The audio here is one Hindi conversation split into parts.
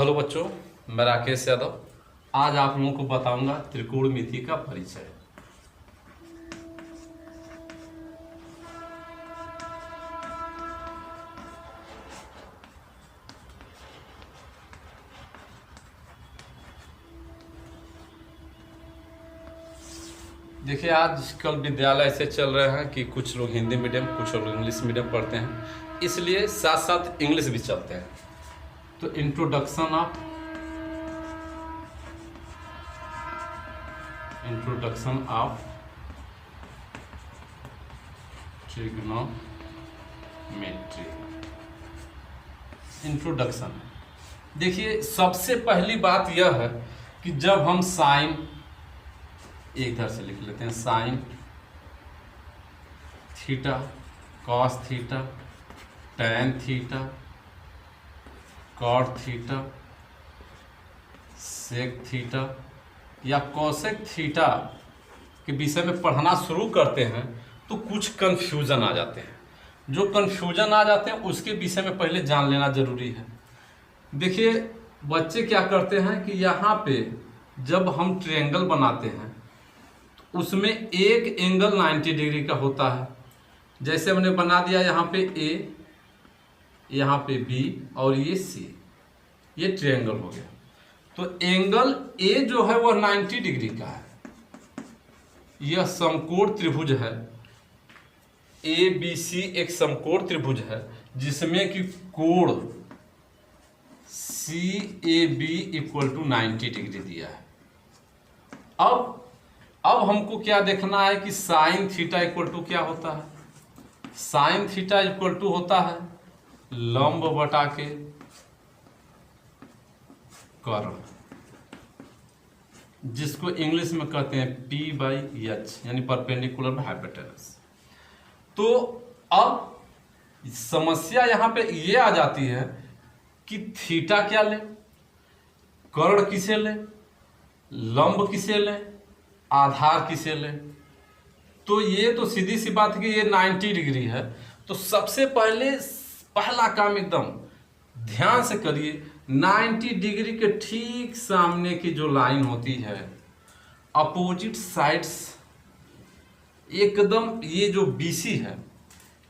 हेलो बच्चों, मैं राकेश यादव। आज आप लोगों को बताऊंगा त्रिकोणमिति का परिचय। देखिए, आजकल विद्यालय ऐसे चल रहे हैं कि कुछ लोग हिंदी मीडियम, कुछ लोग इंग्लिश मीडियम पढ़ते हैं, इसलिए साथ साथ इंग्लिश भी चलते हैं। तो इंट्रोडक्शन ऑफ ट्रिग्नोमेट्री। इंट्रोडक्शन। देखिए, सबसे पहली बात यह है कि जब हम साइन, एक इधर से लिख लेते हैं, sine theta, cos theta, tan theta, cot theta, sec theta या कोसेक थीटा के विषय में पढ़ना शुरू करते हैं तो कुछ कन्फ्यूज़न आ जाते हैं। जो कन्फ्यूज़न आ जाते हैं उसके विषय में पहले जान लेना जरूरी है। देखिए, बच्चे क्या करते हैं कि यहाँ पे जब हम ट्रायंगल बनाते हैं तो उसमें एक एंगल 90 डिग्री का होता है। जैसे हमने बना दिया यहाँ पे ए, यहाँ पे बी और ये सी, ये ट्रायंगल हो गया। तो एंगल ए जो है वह 90 डिग्री का है। यह समकोण त्रिभुज है। ए बी सी एक समकोण त्रिभुज है जिसमें कि कोण C A B equal to 90 degree दिया है। अब हमको क्या देखना है कि साइन थीटा इक्वल टू क्या होता है। साइन थीटा इक्वल टू होता है लंब बटा के कर्ण, जिसको इंग्लिश में कहते हैं P बाई एच, यानी परपेंडिकुलर बाय हाइपोटेनस। तो अब समस्या यहाँ पे ये आ जाती है कि थीटा क्या ले, कर्ण किसे ले, लंब किसे ले, आधार किसे ले। तो ये तो सीधी सी बात है कि ये 90 डिग्री है। तो सबसे पहला काम एकदम ध्यान से करिए, 90 डिग्री के ठीक सामने की जो लाइन होती है, अपोजिट साइड्स, एकदम ये जो BC है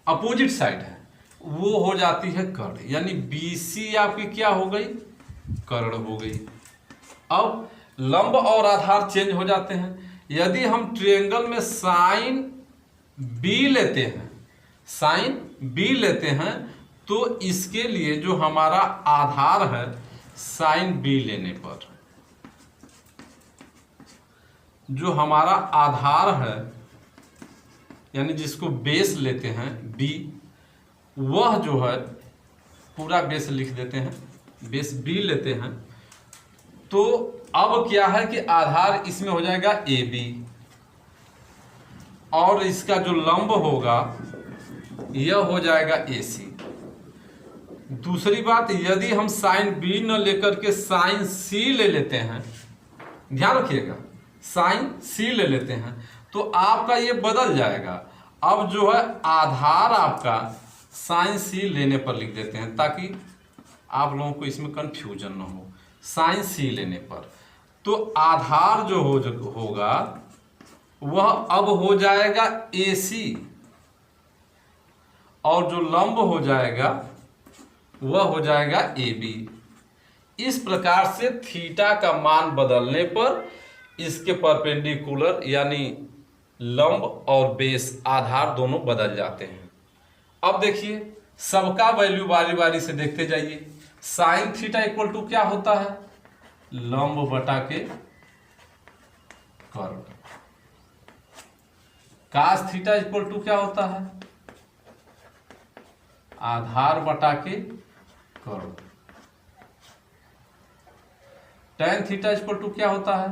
अपोजिट साइड है, वो हो जाती है कर्ण, यानी BC आपकी क्या हो गई, कर्ण हो गई। अब लंब और आधार चेंज हो जाते हैं। यदि हम ट्रायंगल में साइन B लेते हैं, साइन B लेते हैं, तो इसके लिए जो हमारा आधार है साइन B लेने पर, जो हमारा आधार है यानी जिसको बेस लेते हैं B, वह जो है पूरा बेस लिख देते हैं, बेस B लेते हैं। तो अब क्या है कि आधार इसमें हो जाएगा AB और इसका जो लंब होगा यह हो जाएगा AC। दूसरी बात, यदि हम साइन B न लेकर के साइन C ले लेते हैं, ध्यान रखिएगा, साइन C ले लेते हैं, तो आपका ये बदल जाएगा। अब जो है आधार आपका साइन C लेने पर लिख देते हैं ताकि आप लोगों को इसमें कंफ्यूजन न हो। साइन C लेने पर तो आधार जो होगा वह अब हो जाएगा AC और जो लंब हो जाएगा वह हो जाएगा AB। इस प्रकार से थीटा का मान बदलने पर इसके परपेंडिकुलर यानी लंब और बेस, आधार दोनों बदल जाते हैं। अब देखिए, सबका वैल्यू बारी बारी से देखते जाइए। साइन थीटा इक्वल टू क्या होता है, लंब बटा के कर्ण। कास थीटा इक्वल टू क्या होता है, आधार बटा के कर्ण। टैन थीटा इक्वल टू क्या होता है,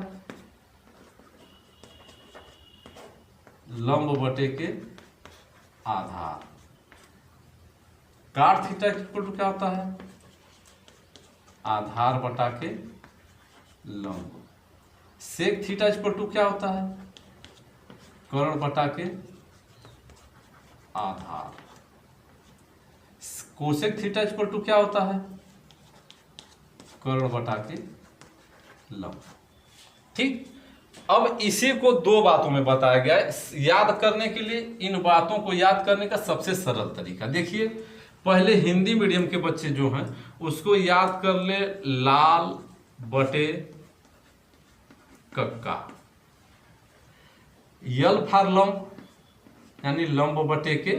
लंब बटे के आधार। काट थीटा इक्वल टू क्या होता है, आधार बटा के लंब। सेक थीटा इक्वल टू क्या होता है, कर्ण बटा के आधार। कोसेक थीटा इक्वल टू क्या होता है, कर्ण बटा के लंब। ठीक, अब इसी को दो बातों में बताया गया है। याद करने के लिए इन बातों को याद करने का सबसे सरल तरीका देखिए, पहले हिंदी मीडियम के बच्चे जो हैं उसको याद कर ले लाल बटे कक्का, यल फॉर लंब यानी लंब बटे के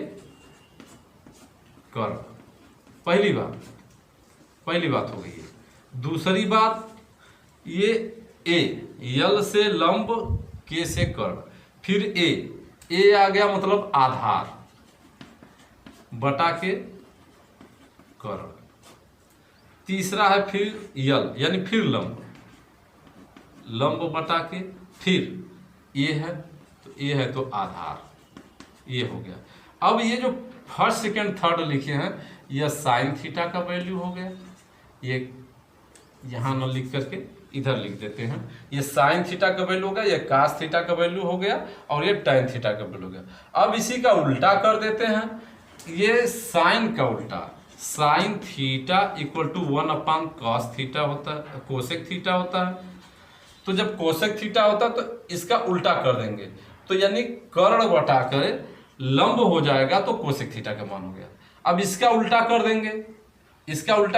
कर्ण। पहली बात हो गई है। दूसरी बात, ये ए यल से लंब, के से कर्ण, फिर ए आ गया मतलब आधार बटा के कर्ण। तीसरा है फिर यल यानी फिर लंब बटा के, फिर ये है तो आधार, ये हो गया। अब ये जो फर्स्ट सेकंड थर्ड लिखे हैं यह साइन थीटा का वैल्यू हो गया, ये यहाँ न लिख करके इधर लिख देते हैं, ये साइन थीटा का वैल्यू हो गया, ये कास थीटा का वैल्यू हो गया और ये टैन थीटा का वैल्यू हो गया। अब इसी का उल्टा कर देते हैं, ये साइन का उल्टा sine theta equal to 1 cos theta होता है, कोसेक थीटा होता है। तो जब कोसेक थीटा होता है तो इसका उल्टा कर देंगे, तो यानी कर्ण बटा कर लंब हो जाएगा तो कोसेक थीटा का मान हो गया। अब इसका उल्टा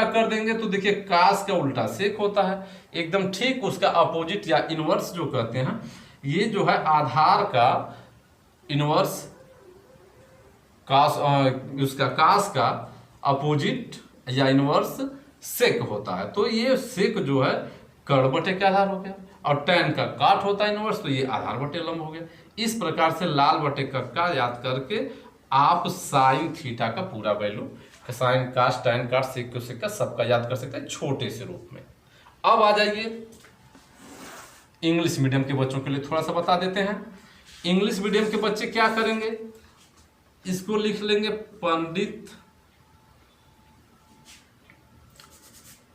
कर देंगे तो देखिए कास का उल्टा सेक होता है, एकदम ठीक उसका अपोजिट या इनवर्स जो कहते हैं, ये जो है आधार का इनवर्स कास, उसका कास का अपोजिट या इनवर्स सेक होता है। तो ये सेक जो है कर्ण बटे के आधार हो गया, और टैन का काट होता है इनवर्स, तो ये आधार बटे लंब हो गया। इस प्रकार से लाल बटे कक्का याद करके आप साइन थीटा का पूरा वैल्यू, साइन कास टैन काट सेक कोसेक का सबका याद कर सकते हैं छोटे से रूप में। अब आ जाइए इंग्लिश मीडियम के बच्चों के लिए थोड़ा सा बता देते हैं। इंग्लिश मीडियम के बच्चे क्या करेंगे, इसको लिख लेंगे पंडित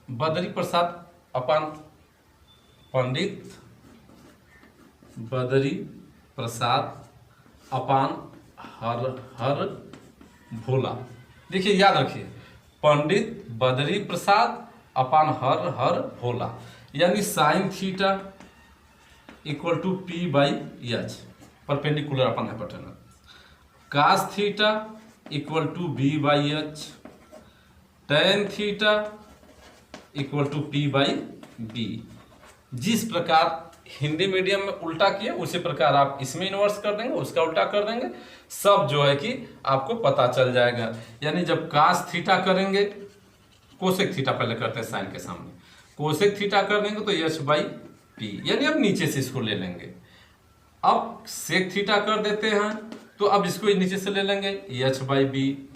बद्री प्रसाद अपन पंडित बद्री प्रसाद अपान हर भोला। देखिए याद रखिए, पंडित बद्री प्रसाद अपान हर भोला, यानी sine theta equal to P by H perpendicular upon hypotenuse, cos theta equal to B by H, tan theta equal to P by B. जिस प्रकार हिंदी मीडियम में उल्टा किया उसी प्रकार आप इसमें इन्वर्स कर देंगे, उसका उल्टा कर देंगे, सब जो है कि आपको पता चल जाएगा। यानी जब कास थीटा करेंगे, कोसेक थीटा पहले करते हैं साइन के सामने, कोसेक थीटा कर देंगे तो एच बाई पी, यानी अब नीचे से इसको ले लेंगे। अब सेक थीटा कर देते हैं तो अब इसको नीचे से ले लेंगे एच बाई बी।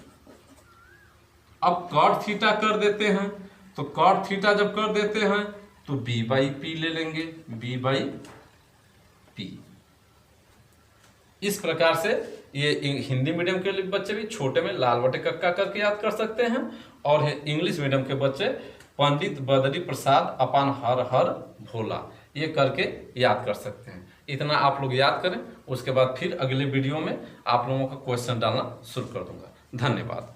अब कॉट थीटा कर देते हैं तो कॉट थीटा जब कर देते हैं तो बी बाई पी ले लेंगे, बी बाई पी। इस प्रकार से ये हिंदी मीडियम के बच्चे भी छोटे में लाल बटे कक्का करके याद कर सकते हैं, और इंग्लिश मीडियम के बच्चे पंडित बद्री प्रसाद अपान हर भोला ये करके याद कर सकते हैं। इतना आप लोग याद करें, उसके बाद फिर अगले वीडियो में आप लोगों का क्वेश्चन डालना शुरू कर दूंगा। धन्यवाद।